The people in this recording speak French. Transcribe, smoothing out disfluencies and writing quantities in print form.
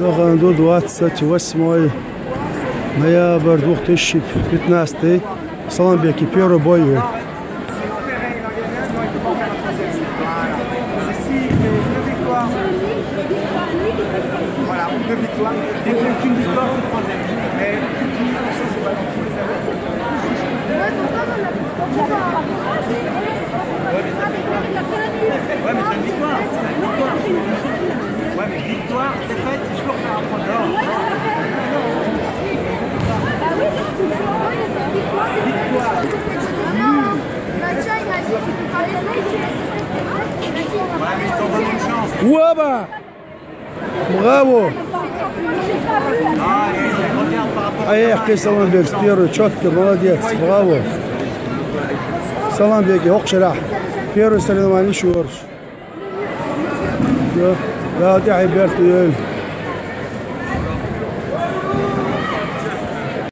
عنده 28 ноябрь 2015. Саламбеки, первый бой. Voilà, 2 victoires. Dès qu'il n'y a qu'une victoire, c'est 3e. Mais c'est pas non plus les aveux. Ouais, mais c'est une victoire. Ouais, mais victoire, c'est fait, c'est toujours faire un point d'or. Victoire. Ouais, mais ils t'en donnent une chance. Ouaba! Bravo! Аехки Саламбек, первый четко, молодец, браво. Саламбеки, окширах. Первый соревнование шурш. Да, да, حبيبتي.